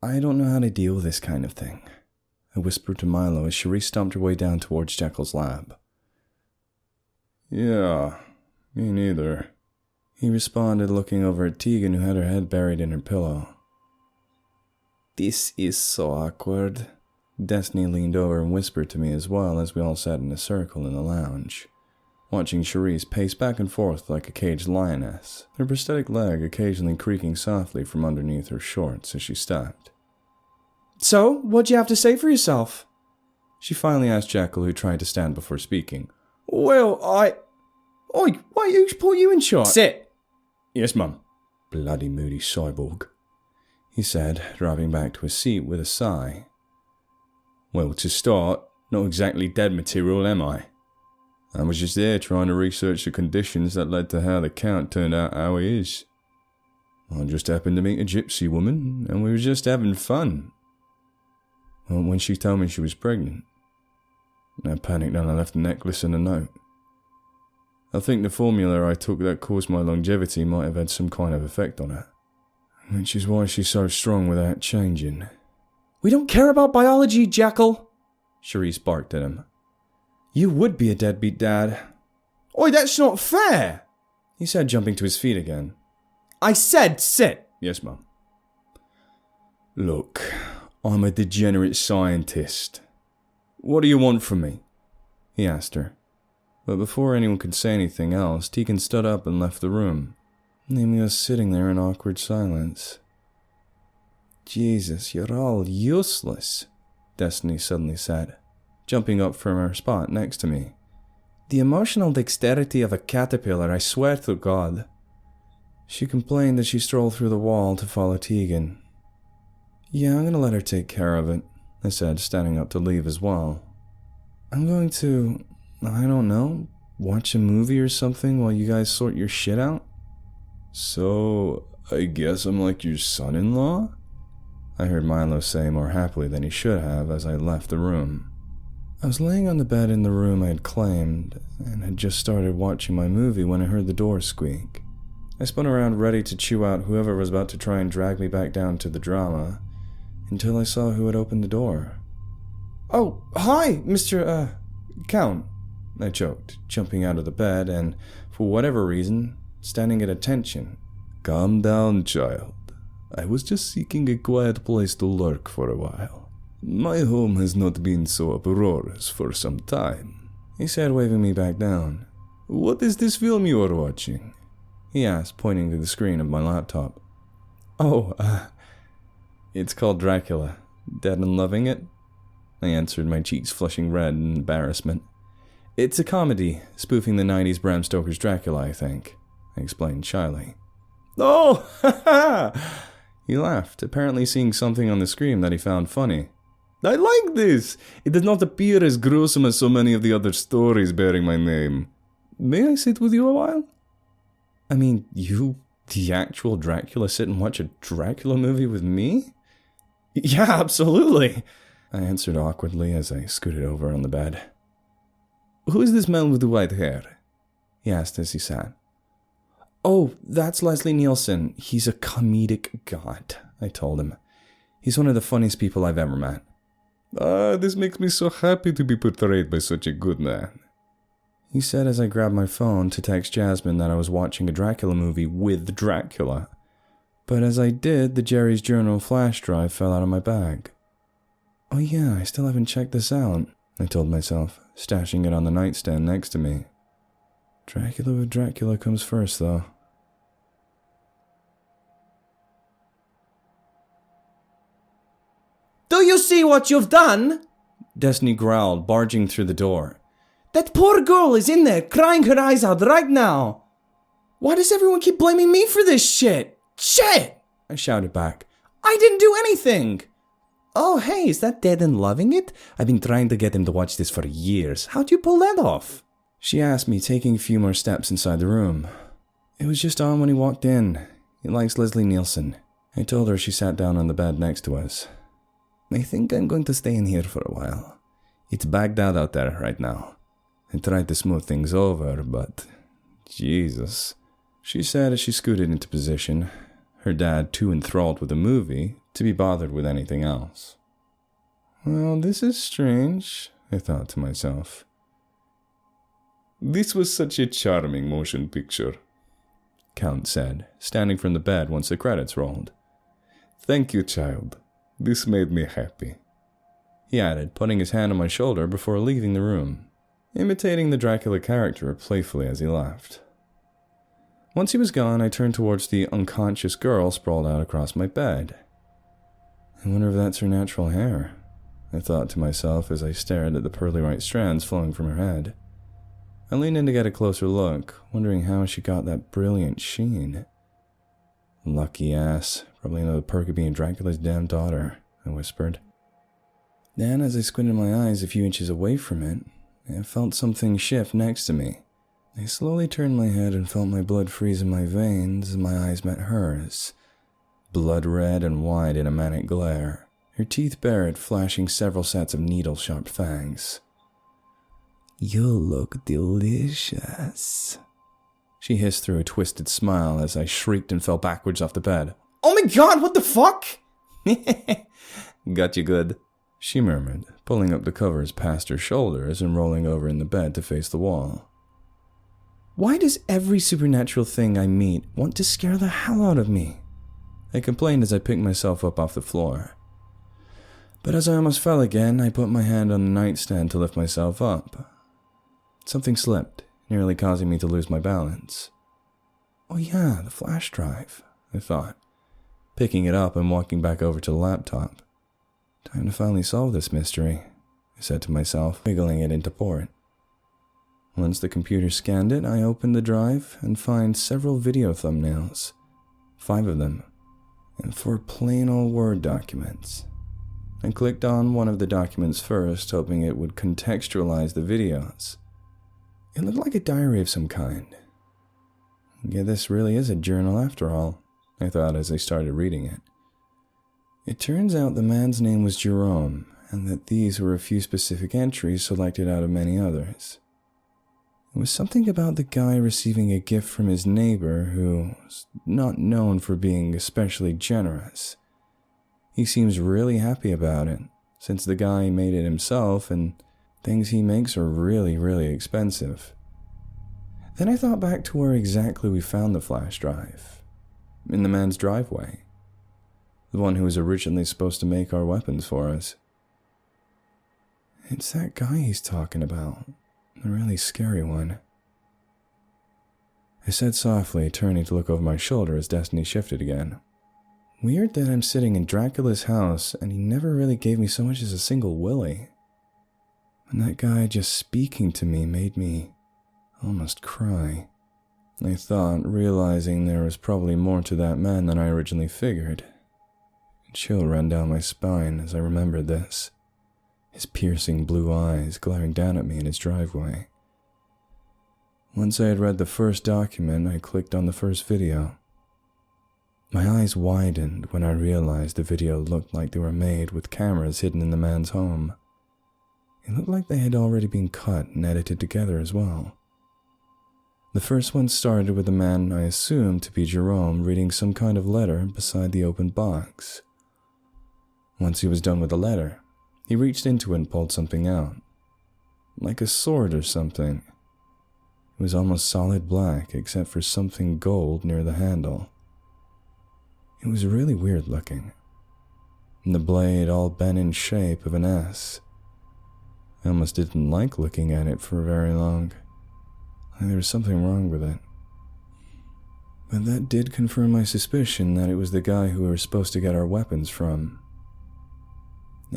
I don't know how to deal with this kind of thing, I whispered to Milo as Cherie stomped her way down towards Jekyll's lab. Yeah, me neither, he responded, looking over at Tegan, who had her head buried in her pillow. This is so awkward. Destiny leaned over and whispered to me as well as we all sat in a circle in the lounge, watching Cherise pace back and forth like a caged lioness, her prosthetic leg occasionally creaking softly from underneath her shorts as she stepped. So, what'd you have to say for yourself? She finally asked Jekyll, who tried to stand before speaking. Well, Oi, who's put you in charge? Sit! Yes, Mum. Bloody moody cyborg, he said, dropping back to his seat with a sigh. Well, to start, not exactly dead material, am I? I was just there trying to research the conditions that led to how the Count turned out how he is. I just happened to meet a gypsy woman, and we were just having fun. Well, when she told me she was pregnant, I panicked and I left the necklace and a note. I think the formula I took that caused my longevity might have had some kind of effect on her, which is why she's so strong without changing. We don't care about biology, Jekyll, Cherise barked at him. You would be a deadbeat dad. Oi, that's not fair, he said, jumping to his feet again. I said sit. Yes, Mum. Look, I'm a degenerate scientist. What do you want from me? He asked her. But before anyone could say anything else, Tegan stood up and left the room, leaving us sitting there in awkward silence. Jesus, you're all useless, Destiny suddenly said, jumping up from her spot next to me. The emotional dexterity of a caterpillar, I swear to God. She complained as she strolled through the wall to follow Tegan. Yeah, I'm gonna let her take care of it, I said, standing up to leave as well. I'm going to, I don't know, watch a movie or something while you guys sort your shit out. So, I guess I'm like your son-in-law? I heard Milo say more happily than he should have as I left the room. I was laying on the bed in the room I had claimed, and had just started watching my movie when I heard the door squeak. I spun around ready to chew out whoever was about to try and drag me back down to the drama, until I saw who had opened the door. Oh, hi, Mr. Count, I choked, jumping out of the bed and, for whatever reason, standing at attention. Calm down, child. I was just seeking a quiet place to lurk for a while. My home has not been so uproarious for some time, he said, waving me back down. What is this film you are watching? He asked, pointing to the screen of my laptop. Oh, it's called Dracula. Dead and loving it? I answered, my cheeks flushing red in embarrassment. It's a comedy, spoofing the 90s Bram Stoker's Dracula, I think, I explained shyly. Oh, ha ha! He laughed, apparently seeing something on the screen that he found funny. I like this! It does not appear as gruesome as so many of the other stories bearing my name. May I sit with you a while? I mean, you, the actual Dracula, sit and watch a Dracula movie with me? Yeah, absolutely, I answered awkwardly as I scooted over on the bed. Who is this man with the white hair? He asked as he sat. Oh, that's Leslie Nielsen. He's a comedic god, I told him. He's one of the funniest people I've ever met. This makes me so happy to be portrayed by such a good man, he said as I grabbed my phone to text Jasmine that I was watching a Dracula movie with Dracula. But as I did, the Jerry's Journal flash drive fell out of my bag. Oh yeah, I still haven't checked this out, I told myself, stashing it on the nightstand next to me. Dracula with Dracula comes first, though. Do you see what you've done? Destiny growled, barging through the door. That poor girl is in there, crying her eyes out right now. Why does everyone keep blaming me for this shit? Shit! I shouted back. I didn't do anything! Oh, hey, is that Dead and Loving It? I've been trying to get him to watch this for years. How'd you pull that off? She asked me, taking a few more steps inside the room. It was just on when he walked in. He likes Leslie Nielsen. I told her. She sat down on the bed next to us. I think I'm going to stay in here for a while. It's bagged out there right now. I tried to smooth things over, but... Jesus, she said as she scooted into position, her dad too enthralled with the movie to be bothered with anything else. Well, this is strange, I thought to myself. This was such a charming motion picture, Count said, standing from the bed once the credits rolled. Thank you, child. This made me happy, he added, putting his hand on my shoulder before leaving the room, imitating the Dracula character playfully as he left. Once he was gone, I turned towards the unconscious girl sprawled out across my bed. I wonder if that's her natural hair, I thought to myself as I stared at the pearly white strands flowing from her head. I leaned in to get a closer look, wondering how she got that brilliant sheen. Lucky ass, probably another perk of being Dracula's damn daughter, I whispered. Then, as I squinted my eyes a few inches away from it, I felt something shift next to me. I slowly turned my head and felt my blood freeze in my veins as my eyes met hers, blood red and wide in a manic glare, her teeth bared, flashing several sets of needle-sharp fangs. You look delicious, she hissed through a twisted smile as I shrieked and fell backwards off the bed. Oh my god, what the fuck? Got you good, she murmured, pulling up the covers past her shoulders and rolling over in the bed to face the wall. Why does every supernatural thing I meet want to scare the hell out of me? I complained as I picked myself up off the floor. But as I almost fell again, I put my hand on the nightstand to lift myself up. Something slipped, nearly causing me to lose my balance. Oh yeah, the flash drive, I thought, picking it up and walking back over to the laptop. Time to finally solve this mystery, I said to myself, wiggling it into port. Once the computer scanned it, I opened the drive and find several video thumbnails, 5 of them, and 4 plain old Word documents. I clicked on one of the documents first, hoping it would contextualize the videos. It looked like a diary of some kind. Yeah, this really is a journal after all, I thought as I started reading it. It turns out the man's name was Jerome, and that these were a few specific entries selected out of many others. It was something about the guy receiving a gift from his neighbor who was not known for being especially generous. He seems really happy about it, since the guy made it himself and things he makes are really, really expensive. Then I thought back to where exactly we found the flash drive. In the man's driveway. The one who was originally supposed to make our weapons for us. It's that guy he's talking about. The really scary one. I said softly, turning to look over my shoulder as Destiny shifted again. Weird that I'm sitting in Dracula's house and he never really gave me so much as a single willy. And that guy just speaking to me made me almost cry. I thought, realizing there was probably more to that man than I originally figured. A chill ran down my spine as I remembered this. His piercing blue eyes glaring down at me in his driveway. Once I had read the first document, I clicked on the first video. My eyes widened when I realized the video looked like they were made with cameras hidden in the man's home. It looked like they had already been cut and edited together as well. The first one started with the man I assumed to be Jerome reading some kind of letter beside the open box. Once he was done with the letter, he reached into it and pulled something out. Like a sword or something. It was almost solid black except for something gold near the handle. It was really weird looking. And the blade all bent in shape of an S. I almost didn't like looking at it for very long. There was something wrong with it. But that did confirm my suspicion that it was the guy who we were supposed to get our weapons from.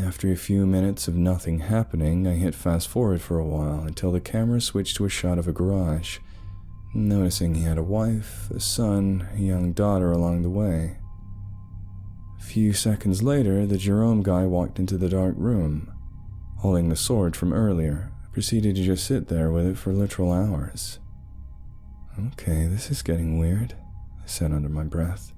After a few minutes of nothing happening, I hit fast forward for a while until the camera switched to a shot of a garage, noticing he had a wife, a son, a young daughter along the way. A few seconds later, the Jerome guy walked into the dark room, holding the sword from earlier, proceeded to just sit there with it for literal hours. Okay, this is getting weird, I said under my breath.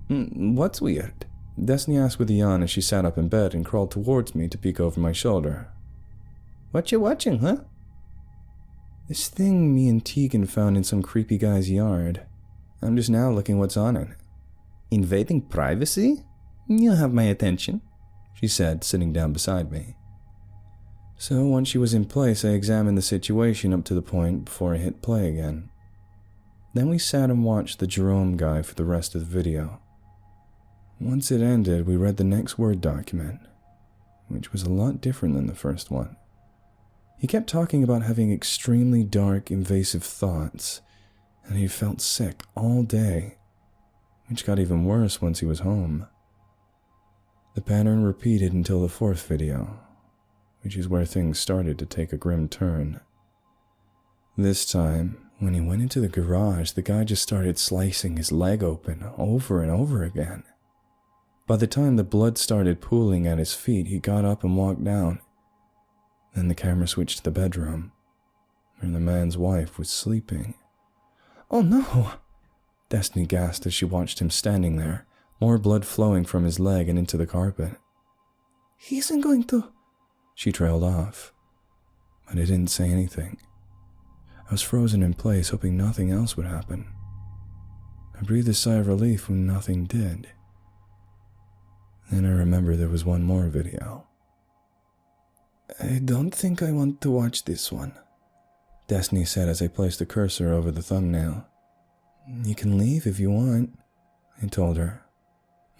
What's weird? Destiny asked with a yawn as she sat up in bed and crawled towards me to peek over my shoulder. What you watching, huh? This thing me and Tegan found in some creepy guy's yard. I'm just now looking what's on it. Invading privacy? "You have my attention," she said, sitting down beside me. So once she was in place, I examined the situation up to the point before I hit play again. Then we sat and watched the Jerome guy for the rest of the video. Once it ended, we read the next Word document, which was a lot different than the first one. He kept talking about having extremely dark, invasive thoughts, and he felt sick all day, which got even worse once he was home. The pattern repeated until the fourth video, which is where things started to take a grim turn. This time, when he went into the garage, the guy just started slicing his leg open over and over again. By the time the blood started pooling at his feet, he got up and walked down. Then the camera switched to the bedroom, where the man's wife was sleeping. "Oh no!" Destiny gasped as she watched him standing there, more blood flowing from his leg and into the carpet. "He isn't going to..." She trailed off, but I didn't say anything. I was frozen in place, hoping nothing else would happen. I breathed a sigh of relief when nothing did. Then I remembered there was one more video. "I don't think I want to watch this one," Destiny said as I placed the cursor over the thumbnail. "You can leave if you want," I told her,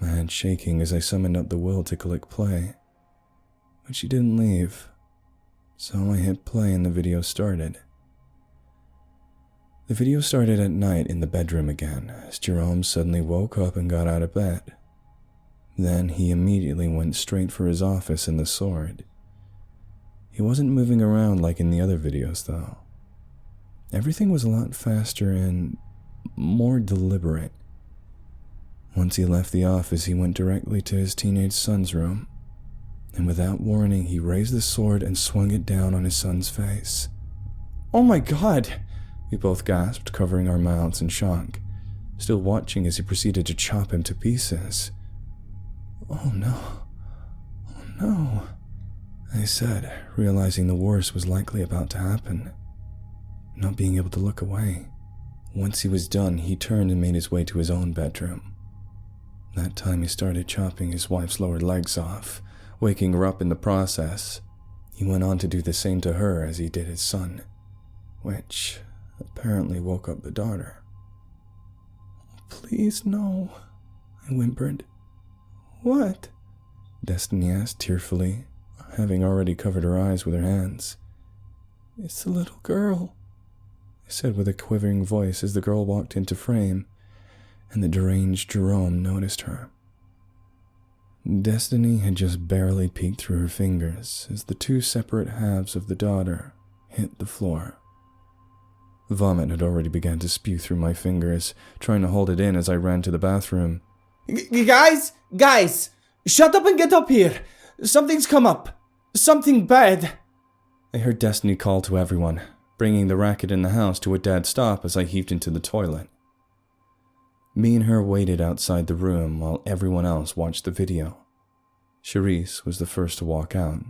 my hand shaking as I summoned up the will to click play. But she didn't leave, so I hit play and the video started. The video started at night in the bedroom again, as Jerome suddenly woke up and got out of bed. Then he immediately went straight for his office and the sword. He wasn't moving around like in the other videos, though. Everything was a lot faster and more deliberate. Once he left the office, he went directly to his teenage son's room, and without warning, he raised the sword and swung it down on his son's face. "Oh my God!" we both gasped, covering our mouths in shock, still watching as he proceeded to chop him to pieces. "Oh no, oh no," I said, realizing the worst was likely about to happen, not being able to look away. Once he was done, he turned and made his way to his own bedroom. That time he started chopping his wife's lower legs off, waking her up in the process. He went on to do the same to her as he did his son, which apparently woke up the daughter. "Please, no," I whimpered. "What?" Destiny asked tearfully, having already covered her eyes with her hands. "It's the little girl," I said with a quivering voice as the girl walked into frame, and the deranged Jerome noticed her. Destiny had just barely peeked through her fingers as the two separate halves of the daughter hit the floor. Vomit had already begun to spew through my fingers, trying to hold it in as I ran to the bathroom. Guys! Shut up and get up here! Something's come up! Something bad!" I heard Destiny call to everyone, bringing the racket in the house to a dead stop as I heaved into the toilet. Me and her waited outside the room while everyone else watched the video. Charisse was the first to walk out,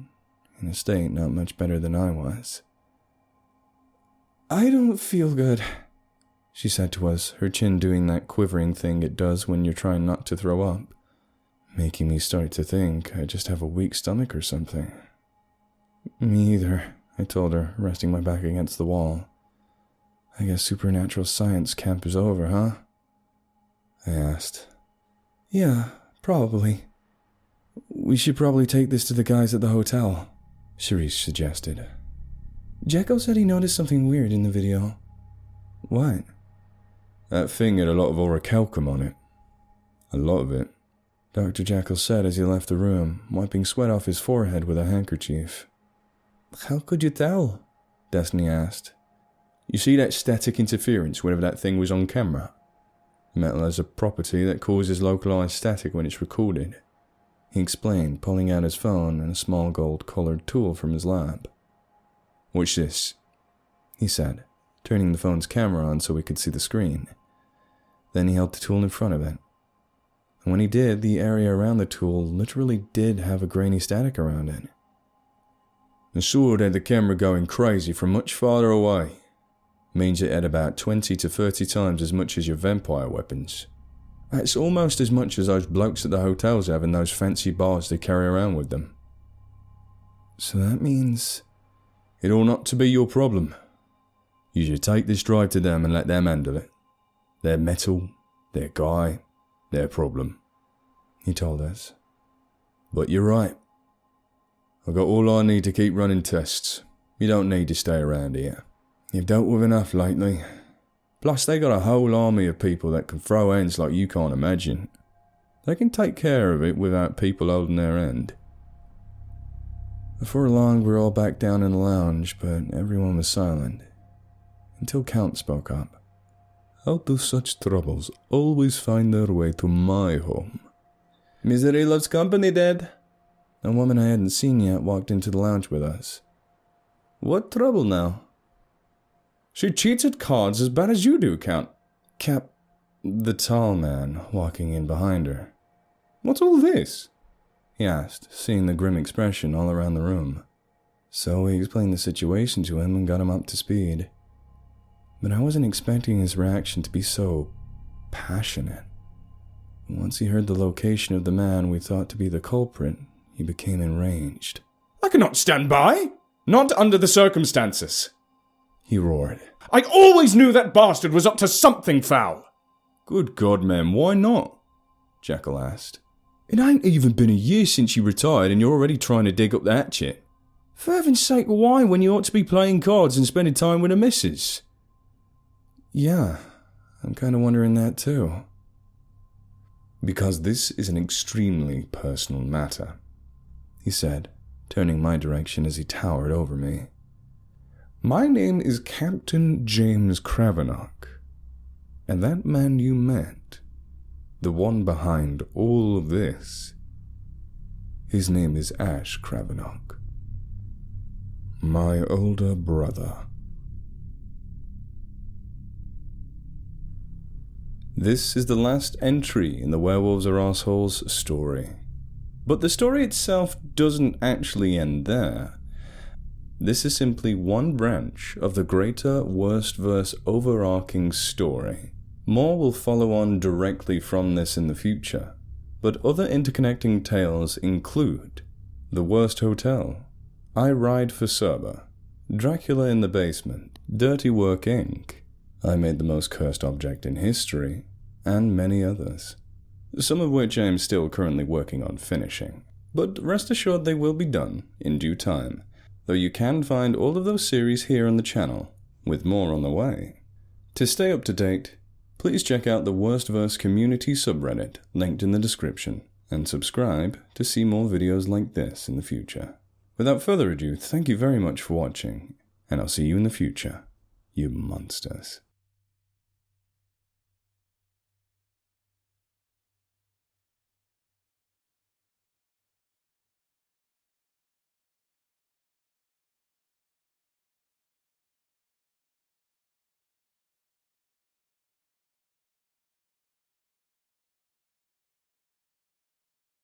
in a state not much better than I was. "I don't feel good," she said to us, her chin doing that quivering thing it does when you're trying not to throw up, making me start to think I just have a weak stomach or something. "Me either," I told her, resting my back against the wall. "I guess supernatural science camp is over, huh?" I asked. "Yeah, probably. We should probably take this to the guys at the hotel," Charisse suggested. "Jekko said he noticed something weird in the video." "What?" "That thing had a lot of orichalcum on it. A lot of it," Dr. Jekyll said as he left the room, wiping sweat off his forehead with a handkerchief. "How could you tell?" Destiny asked. "You see that static interference whenever that thing was on camera? Metal has a property that causes localized static when it's recorded," he explained, pulling out his phone and a small gold-colored tool from his lab. "Watch this," he said, turning the phone's camera on so we could see the screen. Then he held the tool in front of it. And when he did, the area around the tool literally did have a grainy static around it. "The sword had the camera going crazy from much farther away. Means it had about 20 to 30 times as much as your vampire weapons. That's almost as much as those blokes at the hotels have in those fancy bars they carry around with them. So that means it ought not to be your problem. You should take this drive to them and let them handle it. Their metal, their guy, their problem, he told us. But you're right. I've got all I need to keep running tests. You don't need to stay around here. You've dealt with enough lately. Plus, they got a whole army of people that can throw ends like you can't imagine. They can take care of it without people holding their end. Before long, we were all back down in the lounge, but everyone was silent. Until Count spoke up. How do such troubles always find their way to my home? Misery loves company, Dad. A woman I hadn't seen yet walked into the lounge with us. What trouble now? She cheats at cards as bad as you do, Count. Cap, the tall man, walking in behind her. What's all this? He asked, seeing the grim expression all around the room. So we explained the situation to him and got him up to speed. But I wasn't expecting his reaction to be so passionate. Once he heard the location of the man we thought to be the culprit, he became enraged. I cannot stand by! Not under the circumstances! He roared. I always knew that bastard was up to something foul! Good God, man, why not? Jekyll asked. It ain't even been a year since you retired and you're already trying to dig up that shit. For heaven's sake, why when you ought to be playing cards and spending time with the missus? Yeah, I'm kind of wondering that too. Because this is an extremely personal matter, he said, turning my direction as he towered over me. My name is Captain James Cravennock, and that man you met, the one behind all of this, his name is Ash Cravennock, my older brother. This is the last entry in the Werewolves Are Assholes story. But the story itself doesn't actually end there. This is simply one branch of the greater Worstverse overarching story. More will follow on directly from this in the future, but other interconnecting tales include The Worst Hotel, I Ride for Cerber, Dracula in the Basement, Dirty Work Inc., I Made the Most Cursed Object in History, and many others, some of which I am still currently working on finishing. But rest assured they will be done in due time, though you can find all of those series here on the channel, with more on the way. To stay up to date, please check out the Worstverse community subreddit linked in the description, and subscribe to see more videos like this in the future. Without further ado, thank you very much for watching, and I'll see you in the future, you monsters.